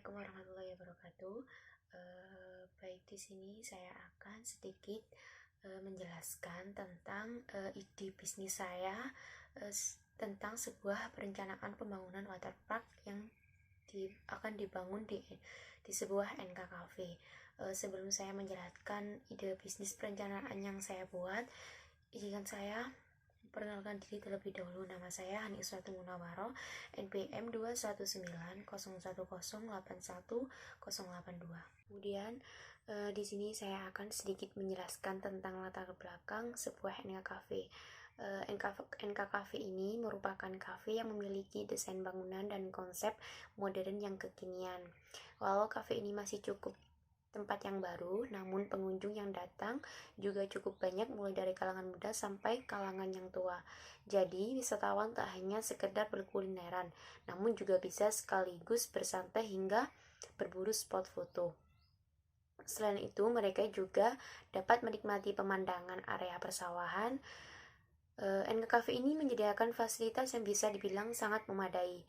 Assalamualaikum warahmatullahi wabarakatuh. Baik, di sini saya akan sedikit menjelaskan tentang ide bisnis saya tentang sebuah perencanaan pembangunan waterpark yang akan dibangun di sebuah NK Cafe. Sebelum saya menjelaskan ide bisnis perencanaan yang saya buat, izinkan saya perkenalkan diri terlebih dahulu. Nama saya Hani Iswatul Munawwaroh, NPM 21901081082. Kemudian di sini saya akan sedikit menjelaskan tentang latar belakang sebuah NK Cafe. NK Cafe ini merupakan kafe yang memiliki desain bangunan dan konsep modern yang kekinian. Walau kafe ini masih cukup tempat yang baru, namun pengunjung yang datang juga cukup banyak, mulai dari kalangan muda sampai kalangan yang tua. Jadi wisatawan tak hanya sekedar berkulineran, namun juga bisa sekaligus bersantai hingga berburu spot foto. Selain itu, mereka juga dapat menikmati pemandangan area persawahan. NK Cafe ini menyediakan fasilitas yang bisa dibilang sangat memadai.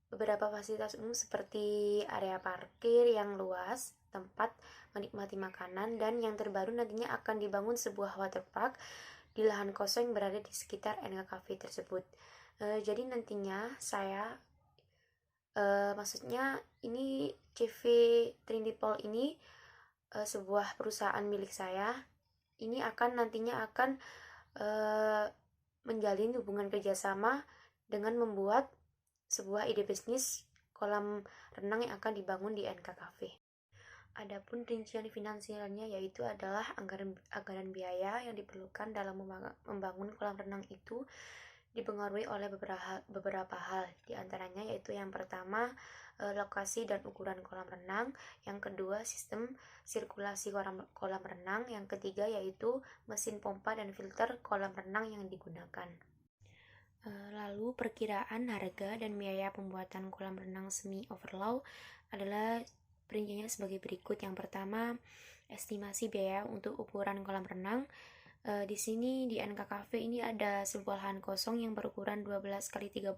Beberapa fasilitas umum seperti area parkir yang luas, tempat menikmati makanan, dan yang terbaru nantinya akan dibangun sebuah waterpark di lahan kosong yang berada di sekitar NK Cafe tersebut. Jadi nantinya saya maksudnya ini CV Trindipol ini sebuah perusahaan milik saya. Ini nantinya akan menjalin hubungan kerjasama dengan membuat sebuah ide bisnis kolam renang yang akan dibangun di NK Cafe. Adapun rincian finansialnya yaitu adalah anggaran biaya yang diperlukan dalam membangun kolam renang itu dipengaruhi oleh beberapa hal, diantaranya yaitu yang pertama lokasi dan ukuran kolam renang, yang kedua sistem sirkulasi kolam renang, yang ketiga yaitu mesin pompa dan filter kolam renang yang digunakan. Lalu perkiraan harga dan biaya pembuatan kolam renang semi overlow adalah perinciannya sebagai berikut. Yang pertama, estimasi biaya untuk ukuran kolam renang. Di sini di NK Cafe ini ada sebuah lahan kosong yang berukuran 12 x 30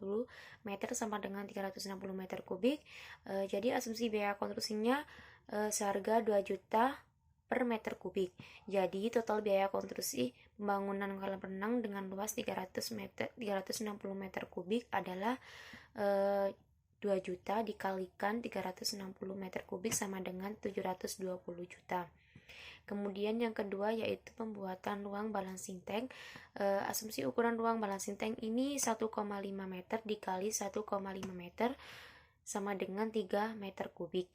meter sama dengan 360 meter kubik. Jadi asumsi biaya konstruksinya seharga 2 juta per meter kubik. Jadi total biaya konstruksi pembangunan kolam renang dengan luas 360 meter kubik adalah 2 juta dikalikan 360 meter kubik sama dengan 720 juta. Kemudian yang kedua yaitu pembuatan ruang balancing tank. Asumsi ukuran ruang balancing tank ini 1,5 meter dikali 1,5 meter sama dengan 3 meter kubik.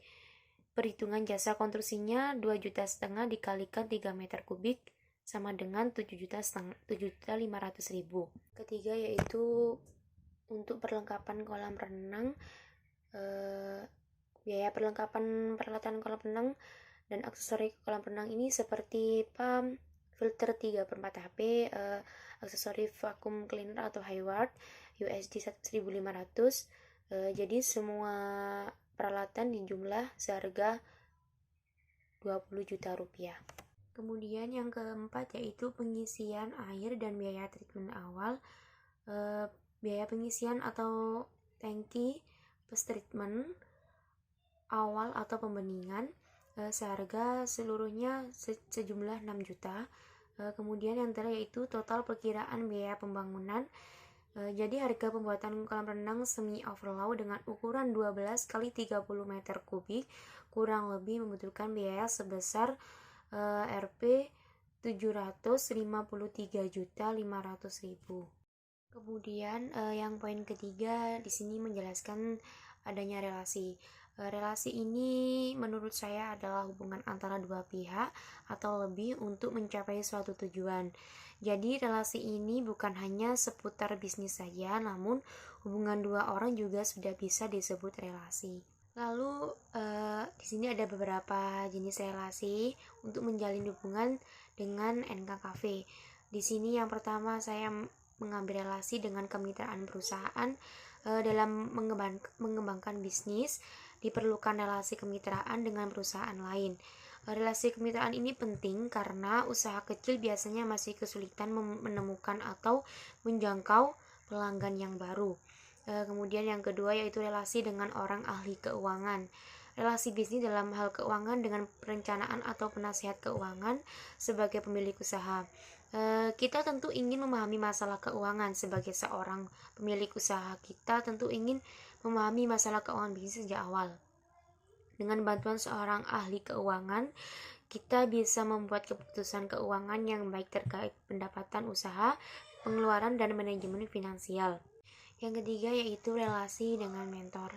Perhitungan jasa konstruksinya 2,5 juta dikalikan 3 meter kubik sama dengan 7.500.000. Ketiga yaitu untuk perlengkapan kolam renang, biaya perlengkapan peralatan kolam renang dan aksesori kolam renang ini seperti pump, filter 3/4 HP, aksesori vacuum cleaner atau Hayward USD 1.500. Jadi semua peralatan di jumlah seharga 20 juta rupiah. Kemudian yang keempat yaitu pengisian air dan biaya treatment awal. Biaya pengisian atau tangki plus treatment awal atau pembeningan seharga seluruhnya sejumlah 6 juta. Kemudian yang terakhir yaitu total perkiraan biaya pembangunan. Jadi harga pembuatan kolam renang semi overlow dengan ukuran 12 x 30 meter kubik kurang lebih membutuhkan biaya sebesar Rp 753.500.000. Kemudian yang poin ketiga di sini menjelaskan adanya relasi. Relasi ini menurut saya adalah hubungan antara dua pihak atau lebih untuk mencapai suatu tujuan. Jadi relasi ini bukan hanya seputar bisnis saja, namun hubungan dua orang juga sudah bisa disebut relasi. Lalu di sini ada beberapa jenis relasi untuk menjalin hubungan dengan NK Cafe. Di sini yang pertama saya mengambil relasi dengan kemitraan perusahaan. Dalam mengembangkan bisnis diperlukan relasi kemitraan dengan perusahaan lain. Relasi kemitraan ini penting karena usaha kecil biasanya masih kesulitan menemukan atau menjangkau pelanggan yang baru. Kemudian yang kedua yaitu relasi dengan orang ahli keuangan. relasi bisnis dalam hal keuangan dengan perencanaan atau penasihat keuangan sebagai pemilik usaha. Kita tentu ingin memahami masalah keuangan sebagai seorang pemilik usaha. Kita tentu ingin memahami masalah keuangan bisnis sejak awal. Dengan bantuan seorang ahli keuangan, kita bisa membuat keputusan keuangan yang baik terkait pendapatan usaha, pengeluaran, dan manajemen finansial. Yang ketiga yaitu relasi dengan mentor.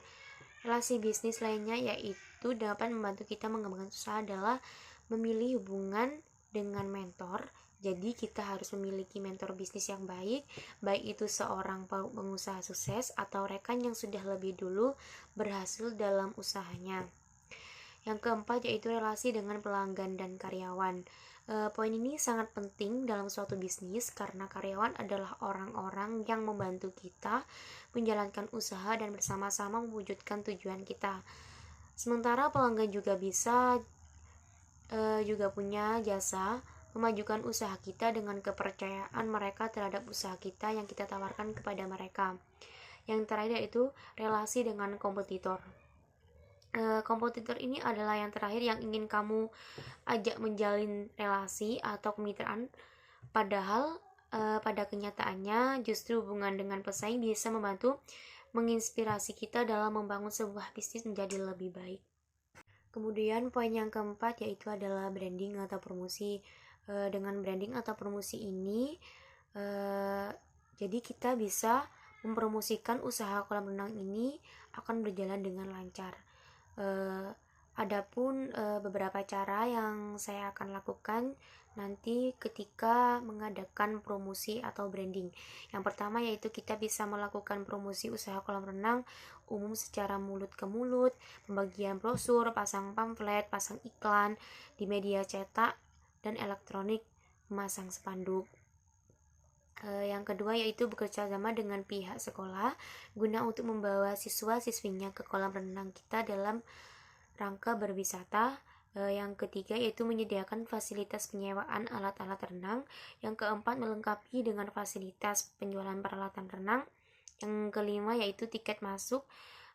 Relasi bisnis lainnya yaitu dapat membantu kita mengembangkan usaha adalah memilih hubungan dengan mentor. Jadi kita harus memiliki mentor bisnis yang baik itu seorang pengusaha sukses atau rekan yang sudah lebih dulu berhasil dalam usahanya. Yang keempat yaitu relasi dengan pelanggan dan karyawan. Poin ini sangat penting dalam suatu bisnis karena karyawan adalah orang-orang yang membantu kita menjalankan usaha dan bersama-sama mewujudkan tujuan kita. Sementara pelanggan juga juga punya jasa memajukan usaha kita dengan kepercayaan mereka terhadap usaha kita yang kita tawarkan kepada mereka. Yang terakhir yaitu relasi dengan kompetitor. Kompetitor ini adalah yang terakhir yang ingin kamu ajak menjalin relasi atau kemitraan, padahal pada kenyataannya justru hubungan dengan pesaing bisa membantu menginspirasi kita dalam membangun sebuah bisnis menjadi lebih baik. Kemudian poin yang keempat yaitu adalah branding atau promosi. Dengan branding atau promosi ini jadi kita bisa mempromosikan usaha kolam renang ini akan berjalan dengan lancar. Adapun beberapa cara yang saya akan lakukan nanti ketika mengadakan promosi atau branding. Yang pertama yaitu kita bisa melakukan promosi usaha kolam renang umum secara mulut ke mulut, pembagian brosur, pasang pamflet, pasang iklan di media cetak dan elektronik, memasang spanduk. Yang kedua yaitu bekerja sama dengan pihak sekolah guna untuk membawa siswa-siswinya ke kolam renang kita dalam rangka berwisata. Yang ketiga yaitu menyediakan fasilitas penyewaan alat-alat renang. Yang keempat melengkapi dengan fasilitas penjualan peralatan renang. Yang kelima yaitu tiket masuk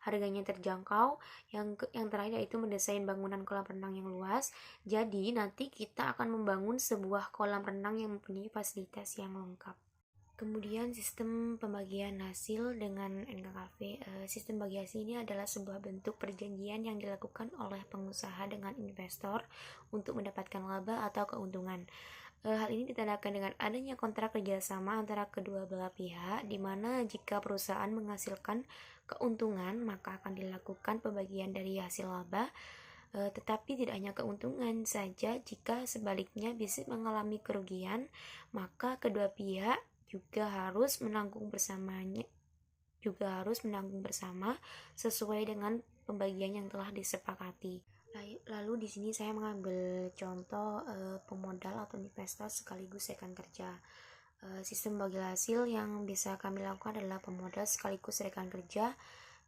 harganya terjangkau. Yang terakhir yaitu mendesain bangunan kolam renang yang luas. Jadi nanti kita akan membangun sebuah kolam renang yang mempunyai fasilitas yang lengkap. Kemudian sistem pembagian hasil dengan NKKV. Sistem bagi hasil ini adalah sebuah bentuk perjanjian yang dilakukan oleh pengusaha dengan investor untuk mendapatkan laba atau keuntungan. Hal ini ditandakan dengan adanya kontrak kerjasama antara kedua belah pihak, di mana jika perusahaan menghasilkan keuntungan maka akan dilakukan pembagian dari hasil laba. Tetapi tidak hanya keuntungan saja, jika sebaliknya bisnis mengalami kerugian maka kedua pihak juga harus menanggung bersama sesuai dengan pembagian yang telah disepakati. Lalu di sini saya mengambil contoh pemodal atau investor sekaligus rekan kerja. Sistem bagi hasil yang bisa kami lakukan adalah pemodal sekaligus rekan kerja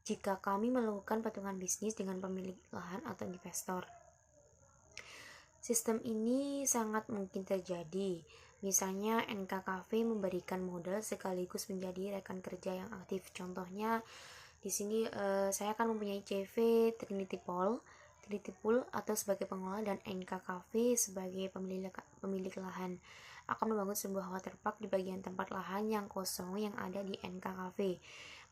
jika kami melakukan patungan bisnis dengan pemilik lahan atau investor. Sistem ini sangat mungkin terjadi. Misalnya NKKV memberikan modal sekaligus menjadi rekan kerja yang aktif. Contohnya di sini saya akan mempunyai CV Trinity Pool atau sebagai pengelola dan NKKV sebagai pemilik lahan akan membangun sebuah waterpark di bagian tempat lahan yang kosong yang ada di NKKV.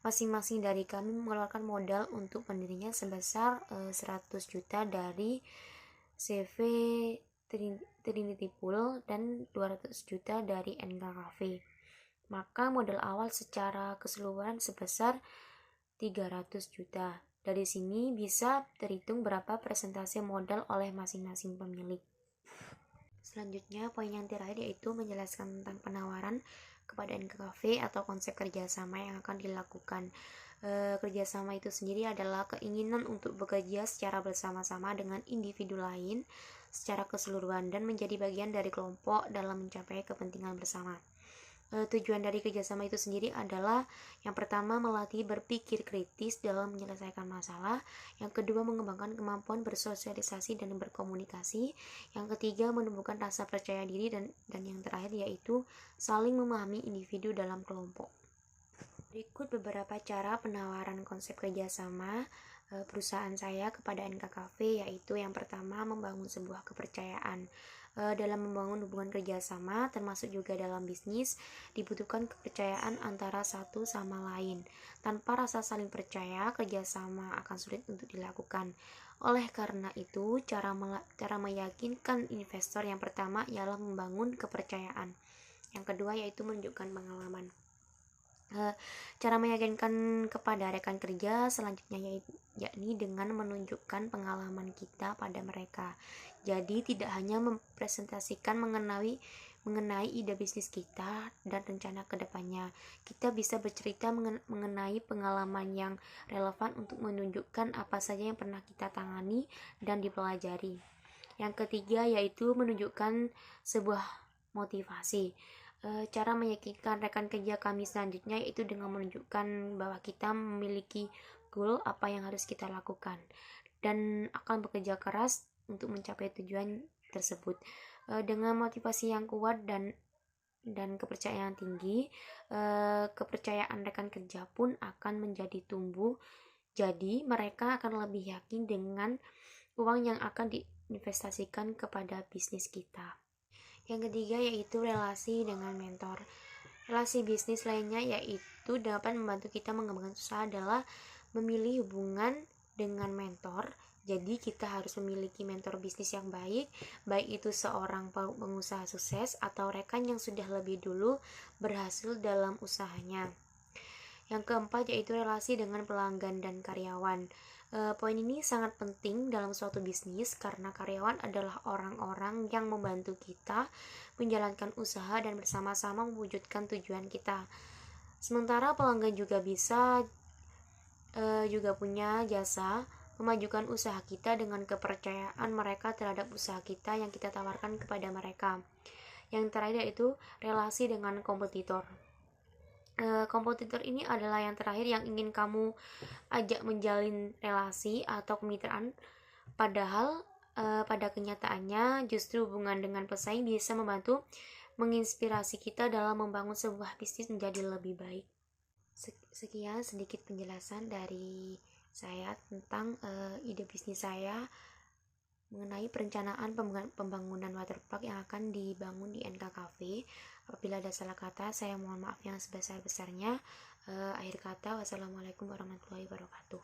Masing-masing dari kami mengeluarkan modal untuk pendirinya sebesar 100 juta dari CV Trinity Pool dan 200 juta dari NKKV. Maka modal awal secara keseluruhan sebesar 300 juta. Dari sini bisa terhitung berapa persentase modal oleh masing-masing pemilik. Selanjutnya, poin yang terakhir yaitu menjelaskan tentang penawaran kepada NKKV atau konsep kerjasama yang akan dilakukan. Kerjasama itu sendiri adalah keinginan untuk bekerja secara bersama-sama dengan individu lain secara keseluruhan dan menjadi bagian dari kelompok dalam mencapai kepentingan bersama. Tujuan dari kerjasama itu sendiri adalah yang pertama melatih berpikir kritis dalam menyelesaikan masalah, yang kedua mengembangkan kemampuan bersosialisasi dan berkomunikasi, yang ketiga menumbuhkan rasa percaya diri dan yang terakhir yaitu saling memahami individu dalam kelompok. Berikut beberapa cara penawaran konsep kerjasama. perusahaan saya kepada NKKV, yaitu yang pertama membangun sebuah kepercayaan. Dalam membangun hubungan kerjasama, termasuk juga dalam bisnis, dibutuhkan kepercayaan antara satu sama lain. Tanpa rasa saling percaya, kerjasama akan sulit untuk dilakukan. Oleh karena itu, cara meyakinkan investor yang pertama ialah membangun kepercayaan. Yang kedua yaitu menunjukkan pengalaman. Cara meyakinkan kepada rekan kerja selanjutnya yakni dengan menunjukkan pengalaman kita pada mereka. Jadi tidak hanya mempresentasikan mengenai ide bisnis kita dan rencana kedepannya. Kita bisa bercerita mengenai pengalaman yang relevan untuk menunjukkan apa saja yang pernah kita tangani dan dipelajari. Yang ketiga yaitu menunjukkan sebuah motivasi. Cara meyakinkan rekan kerja kami selanjutnya yaitu dengan menunjukkan bahwa kita memiliki goal apa yang harus kita lakukan dan akan bekerja keras untuk mencapai tujuan tersebut. Dengan motivasi yang kuat dan kepercayaan tinggi, kepercayaan rekan kerja pun akan menjadi tumbuh. Jadi mereka akan lebih yakin dengan uang yang akan diinvestasikan kepada bisnis kita. Yang ketiga yaitu relasi dengan mentor. Relasi bisnis lainnya yaitu dapat membantu kita mengembangkan usaha adalah memilih hubungan dengan mentor. Jadi kita harus memiliki mentor bisnis yang baik itu seorang pengusaha sukses atau rekan yang sudah lebih dulu berhasil dalam usahanya. Yang keempat yaitu relasi dengan pelanggan dan karyawan. Poin ini sangat penting dalam suatu bisnis karena karyawan adalah orang-orang yang membantu kita menjalankan usaha dan bersama-sama mewujudkan tujuan kita. Sementara pelanggan juga bisa juga punya jasa memajukan usaha kita dengan kepercayaan mereka terhadap usaha kita yang kita tawarkan kepada mereka. Yang terakhir yaitu relasi dengan kompetitor. Kompetitor ini adalah yang terakhir yang ingin kamu ajak menjalin relasi atau kemitraan, padahal pada kenyataannya justru hubungan dengan pesaing bisa membantu menginspirasi kita dalam membangun sebuah bisnis menjadi lebih baik. Sekian sedikit penjelasan dari saya tentang ide bisnis saya mengenai perencanaan pembangunan waterpark yang akan dibangun di NKKV. Apabila ada salah kata, saya mohon maaf yang sebesar-besarnya. Akhir kata, wassalamualaikum warahmatullahi wabarakatuh.